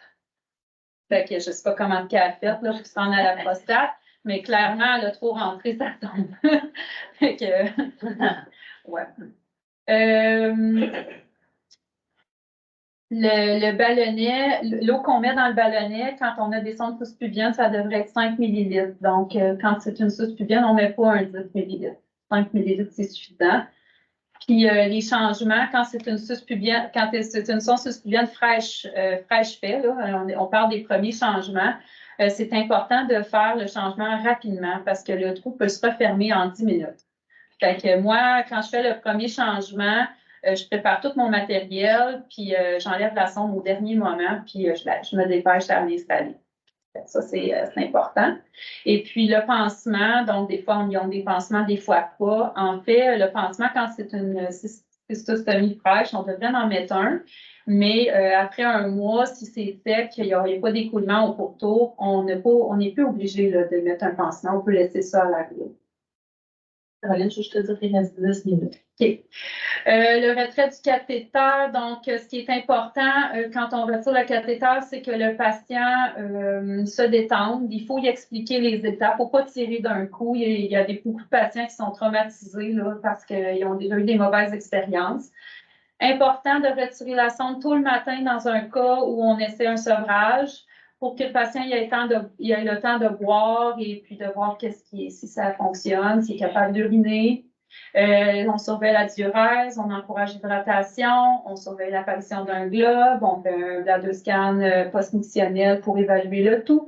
Fait que je ne sais pas comment elle a fait là, pour se rendre à la prostate, mais clairement, elle a trop rentré sa sonde. Fait que, ouais. Le ballonnet, l'eau qu'on met dans le ballonnet, quand on a des sondes sous-pubiennes, ça devrait être 5 millilitres. Donc, quand c'est une sous-pubienne, on ne met pas un 10 millilitres. 5 millilitres, c'est suffisant. Puis, les changements, quand c'est une sous-pubienne, quand c'est une sonde sous-pubienne fraîche fait, là, on parle des premiers changements, c'est important de faire le changement rapidement parce que le trou peut se refermer en 10 minutes. Fait que moi, quand je fais le premier changement, je prépare tout mon matériel, puis j'enlève la sonde au dernier moment, puis je me dépêche à l'installer. Ça, c'est important. Et puis, le pansement, donc des fois, on y a des pansements, des fois pas. En fait, le pansement, quand c'est semi-fraîche, on devrait en mettre un. Mais après un mois, si c'est sec, il n'y a pas d'écoulement au pourtour, on n'est plus obligé là, de mettre un pansement, on peut laisser ça à l'air libre. Caroline, je te dire qu'il reste 10 minutes. OK. Le retrait du cathéter, donc ce qui est important quand on retire le cathéter, c'est que le patient se détende. Il faut y expliquer les étapes. Il ne faut pas tirer d'un coup. Il y a beaucoup de patients qui sont traumatisés là, parce qu'ils ont déjà eu des mauvaises expériences. Important de retirer la sonde tôt le matin dans un cas où on essaie un sevrage pour que le patient ait le temps de boire et puis de voir si ça fonctionne, s'il est capable d'uriner. On surveille la diurèse, on encourage l'hydratation, on surveille l'apparition d'un globe, on fait un bladder-scan post-mictionnel pour évaluer le tout.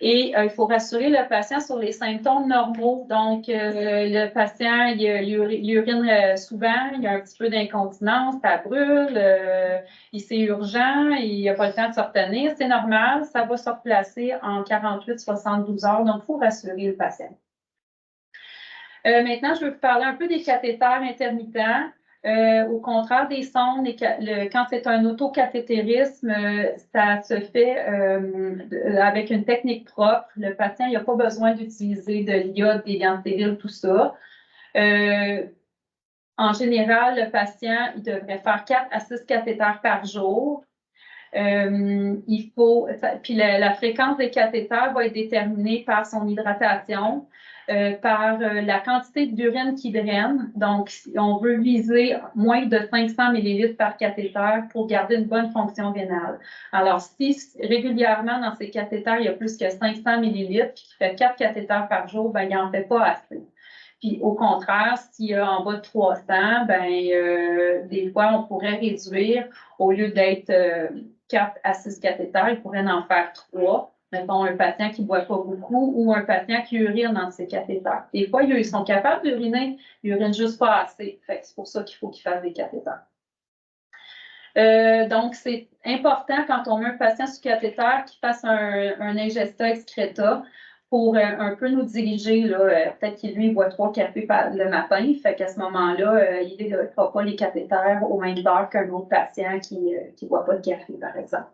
Et il faut rassurer le patient sur les symptômes normaux. Donc, le patient, il urine souvent, il y a un petit peu d'incontinence, ça brûle, c'est urgent, il n'a pas le temps de se retenir. C'est normal, ça va se replacer en 48-72 heures. Donc, il faut rassurer le patient. Maintenant, je veux vous parler un peu des cathéters intermittents. Au contraire des sondes, quand c'est un autocathétérisme, ça se fait avec une technique propre. Le patient, il n'a pas besoin d'utiliser de l'iode, des gants stériles, tout ça. En général, le patient, il devrait faire 4 à 6 cathéters par jour. Puis la fréquence des cathéters va être déterminée par son hydratation, par la quantité d'urine qui draine. Donc, on veut viser moins de 500 ml par cathéter pour garder une bonne fonction vénale. Alors, si régulièrement dans ces cathéters, il y a plus que 500 ml, puis qu'il fait 4 cathéters par jour, ben, il n'en fait pas assez. Puis au contraire, s'il y a en bas de 300, des fois, on pourrait réduire, au lieu d'être 4 à 6 cathéters, il pourrait en faire 3. Mettons un patient qui ne boit pas beaucoup ou un patient qui urine dans ses cathéters. Des fois, ils sont capables d'uriner, ils n'urinent juste pas assez. C'est pour ça qu'il faut qu'ils fassent des cathéters. Donc, c'est important quand on met un patient sous cathéter qu'il fasse un ingesta excreta pour un peu nous diriger. Peut-être qu'il lui boit 3 cafés le matin, fait qu'à ce moment-là, il ne fera pas les cathéters au même heure qu'un autre patient qui ne boit pas de café, par exemple.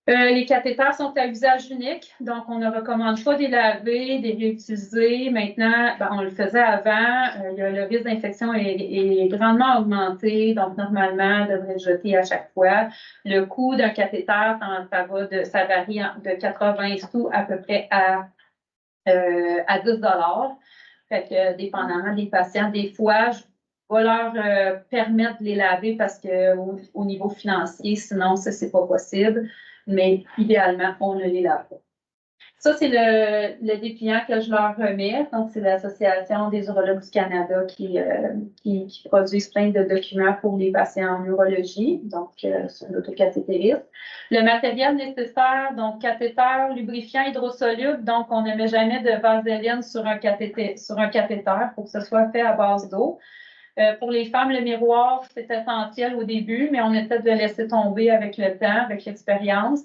Les cathéters sont à usage unique, donc on ne recommande pas de les laver, de les réutiliser. Maintenant, on le faisait avant, le risque d'infection est grandement augmenté, donc normalement, on devrait le jeter à chaque fois. Le coût d'un cathéter, ça varie de 80 sous à peu près à 10 $. Fait que, dépendamment des patients, des fois, je vais leur permettre de les laver parce qu'au niveau financier, sinon, ça, c'est pas possible. Mais idéalement, on ne les lave pas. Ça, c'est le dépliant que je leur remets. Donc, c'est l'Association des urologues du Canada qui produisent plein de documents pour les patients en urologie, donc sur l'autocathétérisme. Le matériel nécessaire, donc cathéter, lubrifiant hydrosoluble, donc on ne met jamais de vaseline sur un cathéter pour que ce soit fait à base d'eau. Pour les femmes, le miroir, c'est essentiel au début, mais on essaie de le laisser tomber avec le temps, avec l'expérience.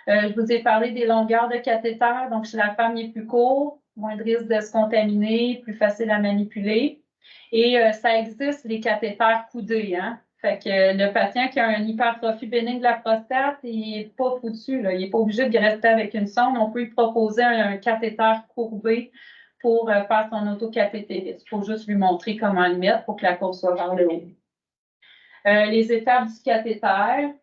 Je vous ai parlé des longueurs de cathéter. Donc, chez la femme, il est plus court, moins de risque de se contaminer, plus facile à manipuler. Et ça existe, les cathéters coudés. Hein? Fait que le patient qui a une hypertrophie bénigne de la prostate, il n'est pas foutu. Là. Il n'est pas obligé de rester avec une sonde. On peut lui proposer un cathéter courbé pour faire son autocathétérisme. Il faut juste lui montrer comment le mettre pour que la courbe soit vers le haut. Les étapes du cathéter.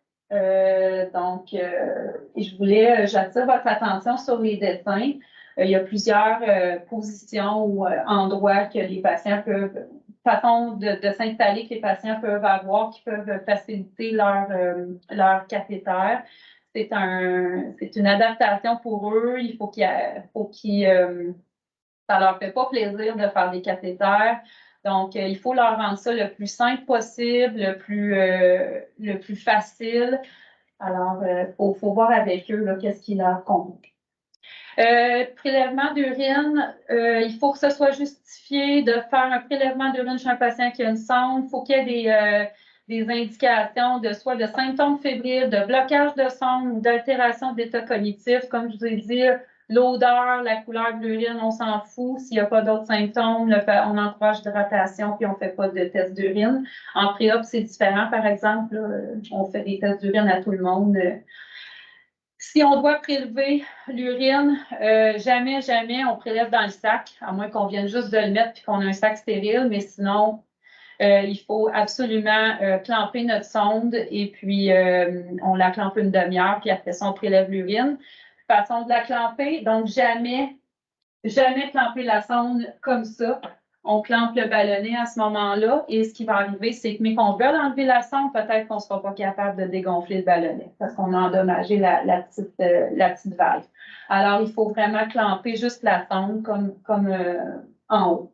J'attire votre attention sur les dessins. Il y a plusieurs positions ou endroits que les patients peuvent, façons de s'installer que les patients peuvent avoir qui peuvent faciliter leur cathéter. C'est une adaptation pour eux. Il faut ça leur fait pas plaisir de faire des cathéters. Donc, il faut leur rendre ça le plus simple possible, le plus facile. Alors, il faut voir avec eux qu'est-ce qui leur convient. Prélèvement d'urine, il faut que ce soit justifié de faire un prélèvement d'urine chez un patient qui a une sonde. Il faut qu'il y ait des indications soit de symptômes fébriles, de blocage de sonde ou d'altération d'état cognitif. Comme je vous ai dit, L'odeur, la couleur de l'urine, on s'en fout. S'il n'y a pas d'autres symptômes, on encourage l'hydratation puis on ne fait pas de test d'urine. En pré-op, c'est différent, par exemple. Là, on fait des tests d'urine à tout le monde. Si on doit prélever l'urine, jamais, jamais on prélève dans le sac, à moins qu'on vienne juste de le mettre puis qu'on a un sac stérile, mais sinon, il faut absolument clamper notre sonde et puis on la clampe une demi-heure, puis après ça, on prélève l'urine. Façon de la clamper, donc jamais clamper la sonde comme ça. On clampe le ballonnet à ce moment-là et ce qui va arriver, c'est que, mais qu'on veut enlever la sonde, peut-être qu'on ne sera pas capable de dégonfler le ballonnet parce qu'on a endommagé la petite valve. Alors, il faut vraiment clamper juste la sonde comme en haut.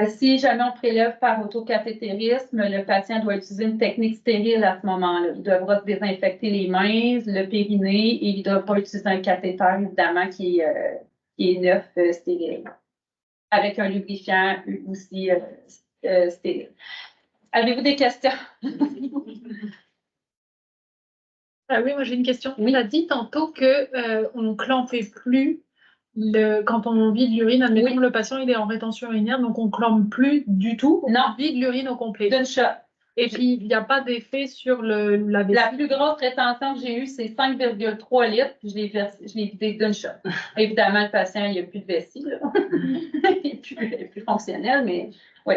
Si jamais on prélève par autocathétérisme, le patient doit utiliser une technique stérile à ce moment-là. Il devra se désinfecter les mains, le périnée, et il ne doit pas utiliser un cathéter, évidemment, qui est neuf, stérile, avec un lubrifiant aussi stérile. Avez-vous des questions? Oui, moi j'ai une question. Oui. Tu as dit tantôt qu'on ne clampait plus quand on vide l'urine, admettons Oui. le patient il est en rétention urinaire, donc on ne clampe plus du tout, Non. on vide l'urine au complet. D'une shot. Et puis il n'y a pas d'effet sur la vessie. La plus grosse rétention que j'ai eue, c'est 5,3 litres. Je l'ai vidé d'une shot. Évidemment, le patient, il n'y a plus de vessie. Là. Il est plus fonctionnel, mais oui.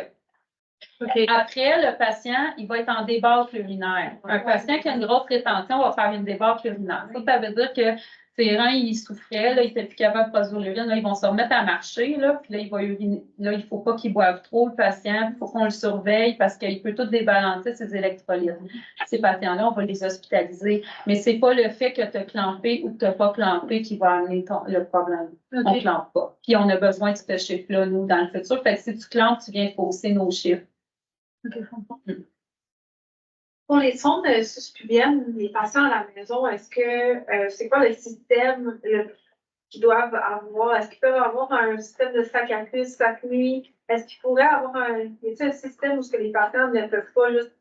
Okay. Après, le patient, il va être en débâcle urinaire. Un patient qui a une grosse rétention va faire une débâcle urinaire. Ça veut dire que ses reins, ils souffraient, là, ils n'étaient plus capables de produire l'urine. Là, ils vont se remettre à marcher, là, puis là, il va uriner. Là, il ne faut pas qu'il boive trop, le patient. Il faut qu'on le surveille parce qu'il peut tout débalancer ses électrolytes. Ces patients-là, on va les hospitaliser. Mais ce n'est pas le fait que tu as clampé ou que tu n'as pas clampé qui va amener le problème. Okay. On ne clampe pas. Puis on a besoin de ce chiffre-là, nous, dans le futur. Fait que si tu clampes, tu viens fausser nos chiffres. Okay, je comprends. Pour les sondes suspubiennes, les patients à la maison, est-ce que c'est quoi le système qu'ils doivent avoir? Est-ce qu'ils peuvent avoir un système de sac à cuisse, sac nuit? Est-ce qu'ils pourraient avoir un système où les patients ne peuvent pas juste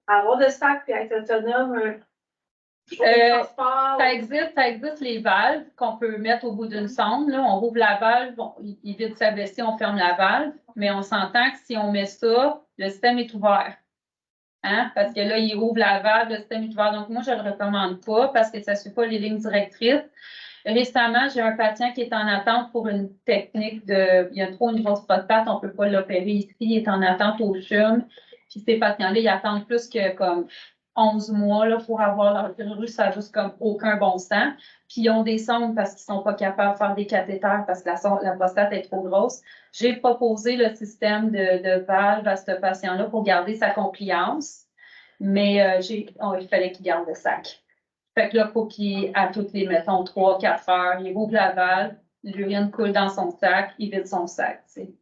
avoir de sac et être autonomes? Ça existe les valves qu'on peut mettre au bout d'une sonde. Là. On rouvre la valve, il vide sa vessie, on ferme la valve, mais on s'entend que si on met ça, le système est ouvert. Hein? Parce que là, il ouvre la valve, le système est ouvert. Donc, moi, je ne le recommande pas parce que ça ne suit pas les lignes directrices. Récemment, j'ai un patient qui est en attente pour une technique il y a trop une grosse prostate, on ne peut pas l'opérer ici, il est en attente au CHUM. Puis ces patients-là, ils attendent plus que comme 11 mois là, pour avoir leur chirurgie, ça n'a juste comme aucun bon sens. Puis ils ont des sondes parce qu'ils ne sont pas capables de faire des cathéters parce que la prostate est trop grosse. J'ai proposé le système de valve à ce patient-là pour garder sa compliance, mais il fallait qu'il garde le sac. Fait que là, il faut qu'il, à toutes les, mettons, 3-4 heures, il ouvre la valve, l'urine coule dans son sac, il vide son sac. T'sais.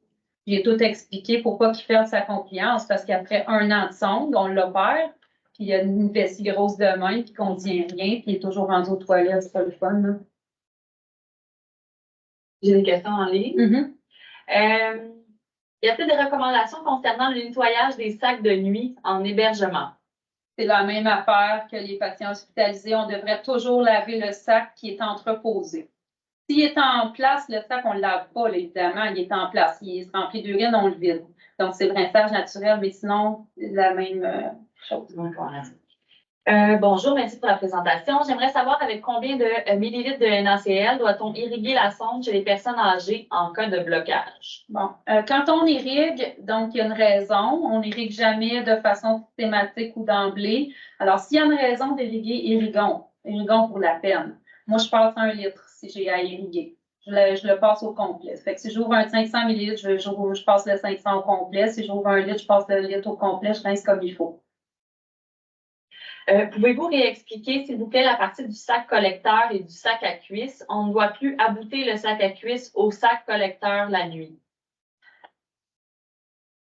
J'ai tout expliqué pour pas qu'il perde sa compliance, parce qu'après 1 an de sonde, on l'opère, puis il y a une vessie grosse de main, puis qu'on dit rien, puis il est toujours rendu aux toilettes, c'est pas le fun. Là. J'ai des questions en ligne. Mm-hmm. Y a-t-il des recommandations concernant le nettoyage des sacs de nuit en hébergement? C'est la même affaire que les patients hospitalisés. On devrait toujours laver le sac qui est entreposé. S'il est en place, le sac, on ne le lave pas, là, évidemment. Il est en place. Il est rempli d'urine, on le vide. Donc, c'est le rinçage naturel, mais sinon, la même chose. Bonjour, merci pour la présentation. J'aimerais savoir avec combien de millilitres de NaCl doit-on irriguer la sonde chez les personnes âgées en cas de blocage? Bon, quand on irrigue, donc il y a une raison. On n'irrigue jamais de façon systématique ou d'emblée. Alors, s'il y a une raison d'irriguer, irriguons. Irriguons pour la peine. Moi, je passe 1 litre si j'ai à irriguer. Je le passe au complet. Fait que si j'ouvre un 500 ml, je passe le 500 au complet. Si j'ouvre 1 litre, je passe le litre au complet. Je rince comme il faut. Pouvez-vous réexpliquer, s'il vous plaît, la partie du sac collecteur et du sac à cuisse? On ne doit plus abouter le sac à cuisse au sac collecteur la nuit.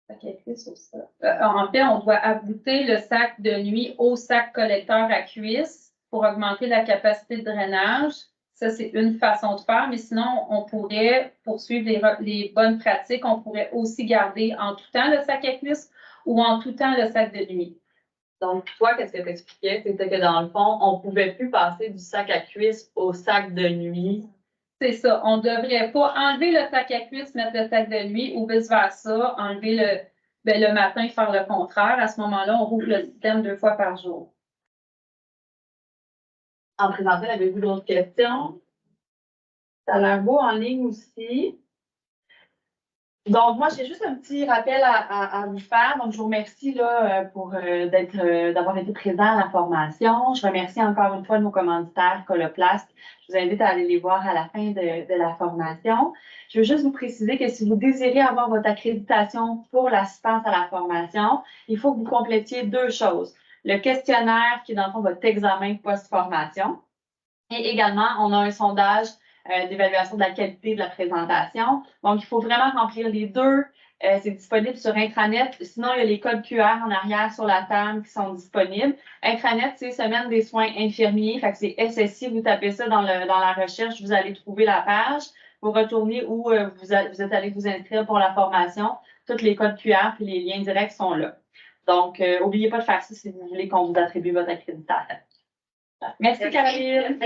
Sac à cuisse au sac. En fait, on doit abouter le sac de nuit au sac collecteur à cuisse pour augmenter la capacité de drainage. Ça, c'est une façon de faire, mais sinon, on pourrait poursuivre les bonnes pratiques. On pourrait aussi garder en tout temps le sac à cuisse ou en tout temps le sac de nuit. Donc, toi, qu'est-ce que tu expliquais? C'était que dans le fond, on ne pouvait plus passer du sac à cuisse au sac de nuit. C'est ça. On ne devrait pas enlever le sac à cuisse, mettre le sac de nuit ou vice-versa, enlever le matin, faire le contraire. À ce moment-là, on rouvre le système 2 fois par jour. En présentant, avez-vous d'autres questions? Ça a l'air beau en ligne aussi. Donc, moi, j'ai juste un petit rappel à vous faire. Donc, je vous remercie là, d'avoir été présent à la formation. Je remercie encore une fois nos commanditaires Coloplast. Je vous invite à aller les voir à la fin de la formation. Je veux juste vous préciser que si vous désirez avoir votre accréditation pour l'assistance à la formation, il faut que vous complétiez 2 choses. Le questionnaire qui est dans le fond votre examen post-formation. Et également, on a un sondage d'évaluation de la qualité de la présentation. Donc, il faut vraiment remplir les 2. C'est disponible sur Intranet. Sinon, il y a les codes QR en arrière sur la table qui sont disponibles. Intranet, c'est Semaine des soins infirmiers. Fait que c'est SSI. Vous tapez ça dans la recherche, vous allez trouver la page. Vous retournez où vous êtes allé vous inscrire pour la formation. Tous les codes QR et les liens directs sont là. Donc, n'oubliez pas de faire ça si vous voulez qu'on vous attribue votre accréditation. Merci, Caroline.